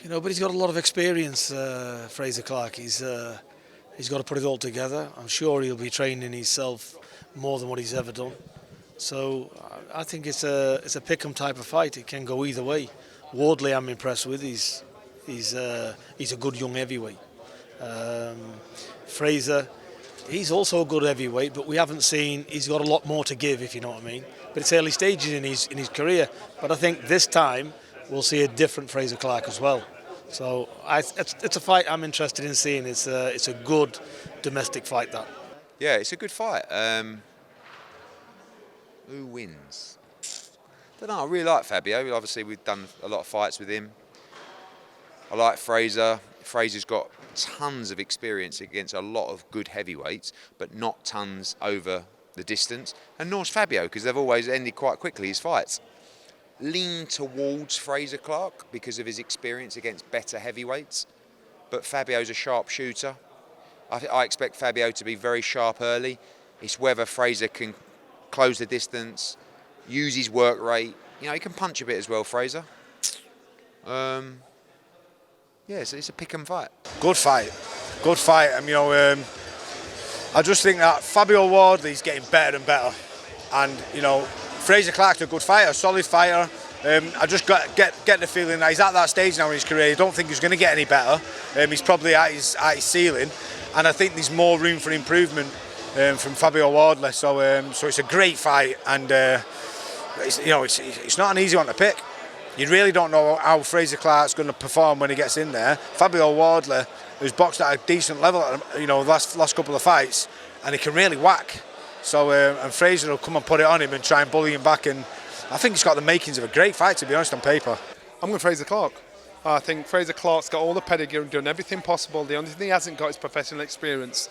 But he's got a lot of experience, Frazer Clarke. He's got to put it all together. I'm sure he'll be training himself more than what he's ever done. So I think it's a pick-em type of fight. It can go either way. Wardley, I'm impressed with. He's a good young heavyweight. Frazer, he's also a good heavyweight, but we haven't seen. He's got a lot more to give, if you know what I mean. But it's early stages in his career. But I think this time we'll see a different Frazer Clarke as well. So it's a fight I'm interested in seeing. It's a good domestic fight, that. Yeah, it's a good fight. Who wins? I don't know. I really like Fabio. Obviously, we've done a lot of fights with him. I like Frazer. Frazer's got tons of experience against a lot of good heavyweights, but not tons over the distance. And nor's Fabio, because they've always ended quite quickly, his fights. Lean towards Frazer Clarke because of his experience against better heavyweights. But Fabio's a sharp shooter. I expect Fabio to be very sharp early. It's whether Frazer can close the distance, use his work rate. He can punch a bit as well, Frazer. Yeah, it's a pick and fight. Good fight. I just think that Fabio Wardley's getting better and better. And, Frazer Clarke's a good fighter, a solid fighter. I just get the feeling that he's at that stage now in his career. I don't think he's going to get any better. He's probably at his ceiling. And I think there's more room for improvement from Fabio Wardley. So it's a great fight. And, it's not an easy one to pick. You really don't know how Frazer Clarke's going to perform when he gets in there. Fabio Wardley, who's boxed at a decent level, the last couple of fights, and he can really whack. So, and Frazer will come and put it on him and try and bully him back. And I think he's got the makings of a great fight, to be honest, on paper. I'm going Frazer Clarke. I think Frazer Clarke's got all the pedigree and done everything possible. The only thing he hasn't got is professional experience.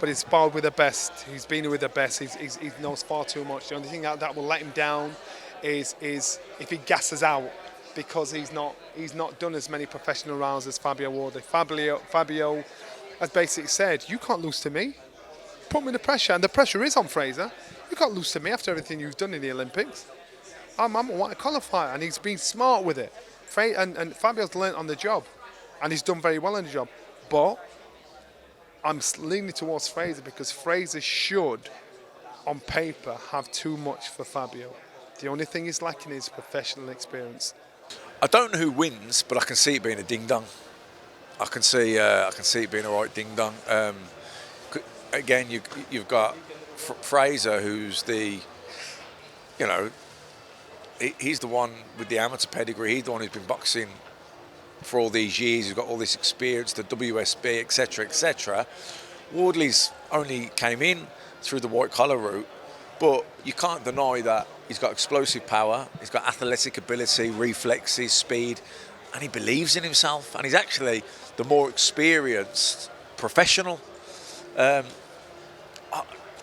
But he's sparred with the best. He's been with the best. He knows far too much. The only thing that will let him down is if he gasses out, because he's not done as many professional rounds as Fabio Wardley. Fabio has basically said, you can't lose to me. Put me under pressure, and the pressure is on Frazer. You can't lose to me after everything you've done in the Olympics. I'm a white collar fighter, and he's been smart with it. And Fabio's learnt on the job, and he's done very well on the job. But I'm leaning towards Frazer because Frazer should, on paper, have too much for Fabio. The only thing he's lacking is professional experience. I don't know who wins, but I can see it being a ding-dong. I can see it being a right ding-dong. Again, you've got Frazer, who's he's the one with the amateur pedigree. He's the one who's been boxing for all these years. He's got all this experience, the WSB, etc., etc. Wardley's only came in through the white-collar route, but you can't deny that he's got explosive power, he's got athletic ability, reflexes, speed, and he believes in himself. And he's actually the more experienced professional.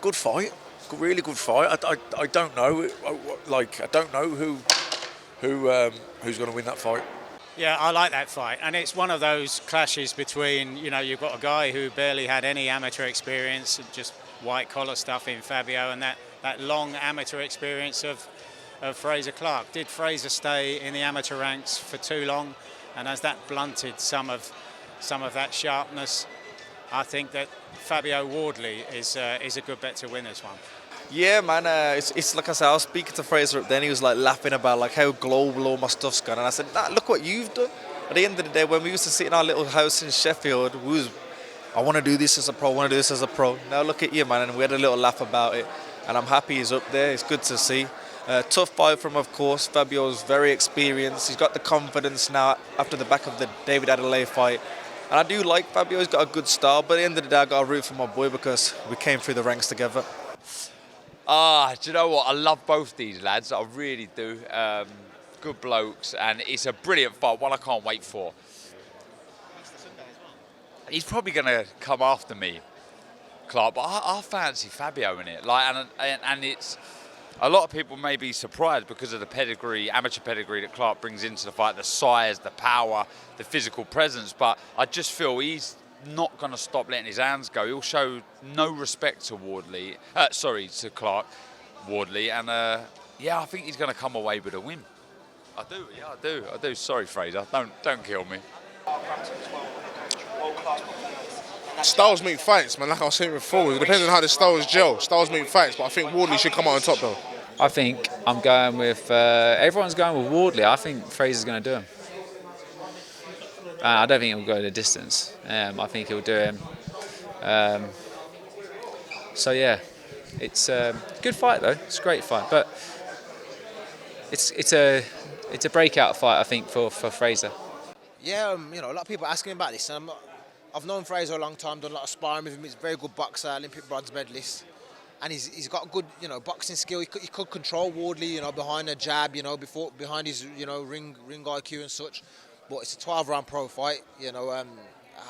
Good fight, really good fight. I don't know, I don't know who's going to win that fight. Yeah, I like that fight, and it's one of those clashes between, you've got a guy who barely had any amateur experience, just white-collar stuff in Fabio, and that long amateur experience of Frazer Clarke. Did Frazer stay in the amateur ranks for too long, and has that blunted some of that sharpness? I think that Fabio Wardley is a good bet to win this one. Yeah, man, it's like I said, I was speaking to Frazer then, he was like laughing about like how global all my stuff's gone, and I said, nah, look what you've done. At the end of the day, when we used to sit in our little house in Sheffield, I want to do this as a pro, Now look at you, man, and we had a little laugh about it, and I'm happy he's up there. It's good to see. Tough fight from, of course. Fabio's very experienced. He's got the confidence now after the back of the David Adeleye fight. And I do like Fabio. He's got a good style, but at the end of the day, I got to root for my boy because we came through the ranks together. Do you know what? I love both these lads. I really do. Good blokes, and it's a brilliant fight. One I can't wait for. He's probably going to come after me, Clarke, but I fancy Fabio in it. And it's a lot of people may be surprised because of the pedigree, amateur pedigree that Clarke brings into the fight, the size, the power, the physical presence. But I just feel he's not going to stop letting his hands go. He'll show no respect to to Clarke, Wardley, and I think he's going to come away with a win. I do. Sorry, Frazer, don't kill me. Styles make fights, man. Like I was saying before, it depends on how the styles gel. Styles make fights, but I think Wardley should come out on top though. I think I'm going with. Everyone's going with Wardley. I think Frazer's going to do him. I don't think he'll go the distance. I think he'll do him. So yeah, it's a good fight though. It's a great fight, but it's a breakout fight I think for Frazer. Yeah, a lot of people are asking about this, and I've known Frazer a long time, done a lot of sparring with him. He's a very good boxer, Olympic bronze medalist, and he's got good, boxing skill. He could control Wardley, behind a jab, behind his, ring IQ and such. But it's a 12-round pro fight,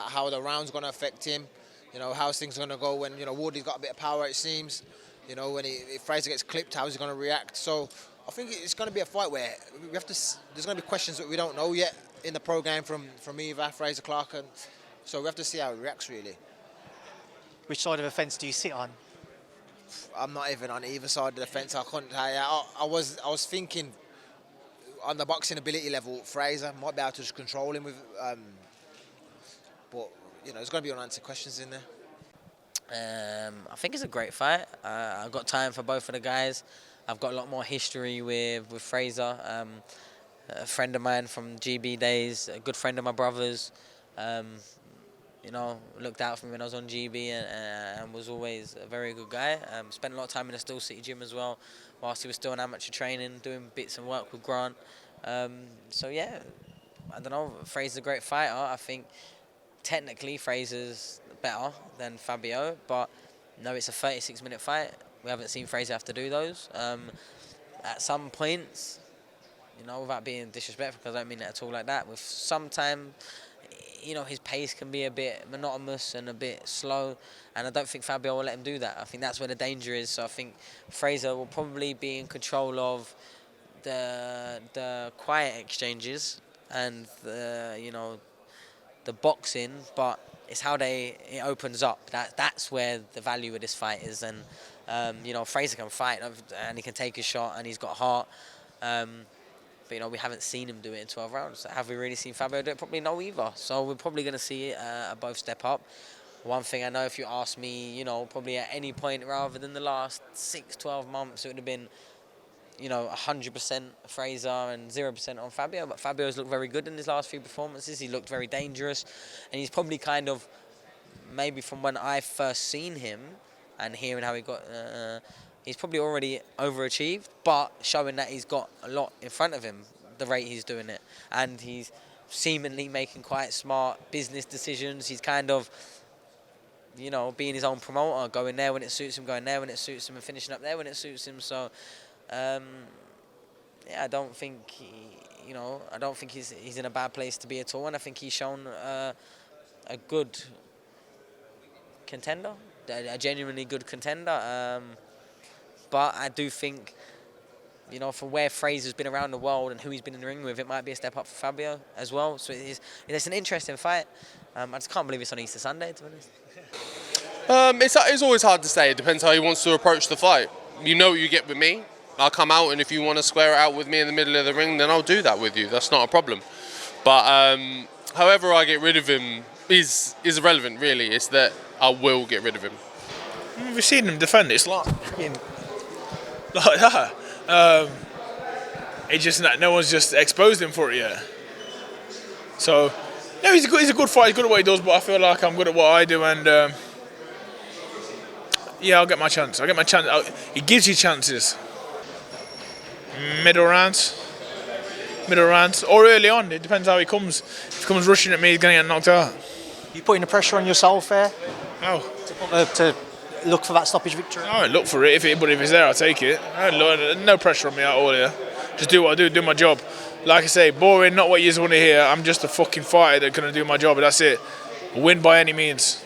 how the round's going to affect him, how's things going to go when, Wardley's got a bit of power, it seems, when if Frazer gets clipped, how's he going to react? So I think it's going to be a fight where there's going to be questions that we don't know yet in the pro-game from either Frazer Clarke, and so we have to see how he reacts, really. Which side of the fence do you sit on? I'm not even on either side of the fence. I couldn't tell you. I was thinking on the boxing ability level, Frazer might be able to just control him with, but there's going to be unanswered questions in there. I think it's a great fight. I've got time for both of the guys. I've got a lot more history with Frazer. A friend of mine from GB days, a good friend of my brother's. Looked out for me when I was on GB and was always a very good guy. Spent a lot of time in the Still City gym as well, whilst he was still in amateur training, doing bits of work with Grant. So yeah, I don't know, Frazer's a great fighter. I think technically Frazer's better than Fabio, but no, it's a 36-minute fight. We haven't seen Frazer have to do those. At some points, without being disrespectful, because I don't mean that at all like that, with some time, his pace can be a bit monotonous and a bit slow, and I don't think Fabio will let him do that. I think that's where the danger is. So I think Frazer will probably be in control of the quiet exchanges and the boxing, but it's how it opens up. That's where the value of this fight is, and Frazer can fight and he can take a shot and he's got heart. But we haven't seen him do it in 12 rounds. Have we really seen Fabio do it? Probably no either. So we're probably going to see both step up. One thing I know, if you ask me, probably at any point rather than the last 6-12 months, it would have been, 100% Frazer and 0% on Fabio. But Fabio's looked very good in his last few performances. He looked very dangerous, and he's probably kind of, maybe from when I first seen him and hearing how he got. He's probably already overachieved, but showing that he's got a lot in front of him, the rate he's doing it. And he's seemingly making quite smart business decisions. He's kind of, being his own promoter, going there when it suits him, going there when it suits him, and finishing up there when it suits him. So, I don't think, I don't think he's in a bad place to be at all. And I think he's shown a good contender, a genuinely good contender. But I do think, for where Frazer's been around the world and who he's been in the ring with, it might be a step up for Fabio as well. So it's an interesting fight. I just can't believe it's on Easter Sunday, to be honest. It's always hard to say. It depends how he wants to approach the fight. You know what you get with me. I'll come out, and if you want to square it out with me in the middle of the ring, then I'll do that with you. That's not a problem. But however I get rid of him is irrelevant, really. It's that I will get rid of him. We've seen him defend. It's like that. No one's just exposed him for it yet. So, no, he's a good fighter. He's good at what he does, but I feel like I'm good at what I do, and I'll get my chance. He gives you chances. Middle rounds, or early on. It depends how he comes. If he comes rushing at me, he's going to get knocked out. You putting the pressure on yourself there? No. To look for that stoppage victory? I won't look for it, but if it's there, I'll take it. No pressure on me at all here. Just do what I do my job. Like I say, boring, not what you want to hear. I'm just a fucking fighter that's going to do my job, and that's it. Win by any means.